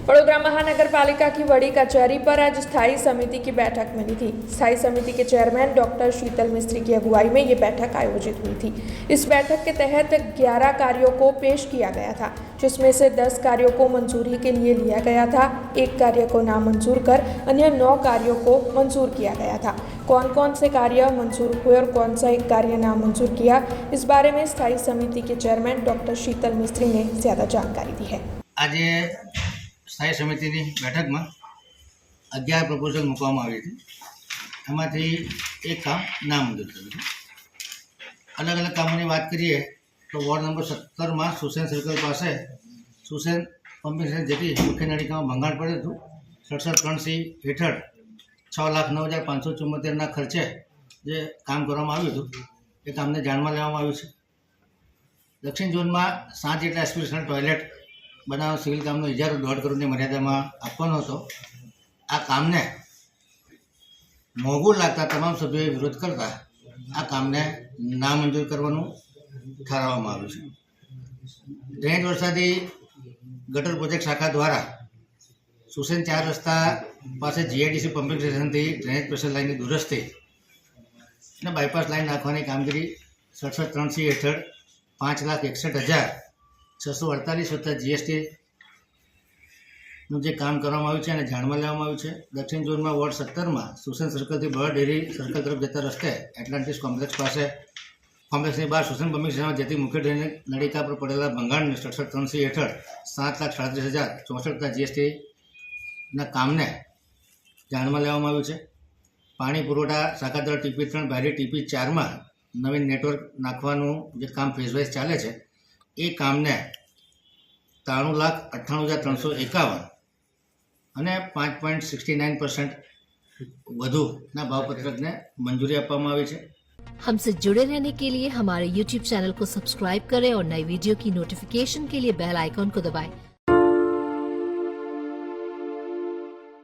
वडोदरा महानगरपालिका की बड़ी कचहरी पर आज स्थायी समिति की बैठक मिली थी। स्थायी समिति के चेयरमैन डॉक्टर शीतल मिस्त्री की अगुवाई में ये बैठक आयोजित हुई थी। इस बैठक के तहत 11 कार्यों को पेश किया गया था, जिसमें से 10 कार्यों को मंजूरी के लिए लिया गया था, 1 कार्य को नामंजूर कर अन्य 9 कार्यों को मंजूर किया गया था। कौन कौन से कार्य मंजूर हुए और कौन सा एक कार्य नामंजूर किया, इस बारे में स्थायी समिति के चेयरमैन डॉक्टर शीतल मिस्त्री ने ज़्यादा जानकारी दी है। आज स्थायी समिति की बैठक में 11 प्रपोजल मूकवामां आवी थी। एमांथी एक काम नामंजूर कर्युं छे। अलग अलग कामों की बात करिए तो वॉर्ड नंबर 17 में सुसेन सर्कल पास सुसेन पंपिंग स्टेशन जेटी मुख्य नलिका में भंगाण पड़े हतुं। 67-3C हेठळ 6,09,574 खर्चे जे काम करवामां आव्युं हतुं ए कामने जाणमां लेवामां आव्युं छे। दक्षिण झोन में 7 जेटला एस्पिरेशनल टॉयलेट बनाव सिविल काम इजारो 1.5 करोड़ मर्यादा में आपवानो हतो। आ काम ने मोंघू लगता तमाम सभ्यों विरोध करता आ काम ने नामंजूर करवानुं ठराववामां आव्युं छे। ड्रेनेज वरसादी गटर प्रोजेक्ट शाखा द्वारा सुसेन 4 रस्ता पास जीआईडीसी पंपिंग स्टेशन थी ड्रेनेज प्रेशर लाइन की दुरस्ती ने बायपास लाइन नाखवानी कामगीरी 67-3C हेठळ 5,61,648 वत्ता जीएसटी નું જે કામ કરવામાં આવ્યું છે અને જાણમાં લેવામાં આવ્યું છે। દક્ષિણ ઝોનમાં વોર્ડ 17 માં સુસેન સર્કલથી બળ ડેરી સર્કલ તરફ જતા રસ્તે એટલાન્ટિસ કોમ્પ્લેક્સ પાસે કોમ્પ્લેક્સની બહાર સુસેન પમ્પિંગ સ્ટેશનમાં જતી મુખ્ય ડ્રેનેજ નળિકા પર પડેલા ભંગાણને 67-3C હેઠળ 7,37,064 જીએસટીના કામને જાણમાં લેવામાં આવ્યું છે। પાણી પુરવઠા શાખા દ્વારા TP3 બારી TP4 માં નવીન નેટવર્ક નાખવાનું જે કામ ફેઝવાઇઝ ચાલે છે એ કામને 93,98,351 અને 5.69% વધુના ભાવપत्रकને મંજૂરી આપવામાં આવી છે। हमसे जुड़े रहने के लिए हमारे YouTube चैनल को सब्सक्राइब करें और नई वीडियो की नोटिफिकेशन के लिए बेल आइकॉन को दबाएं।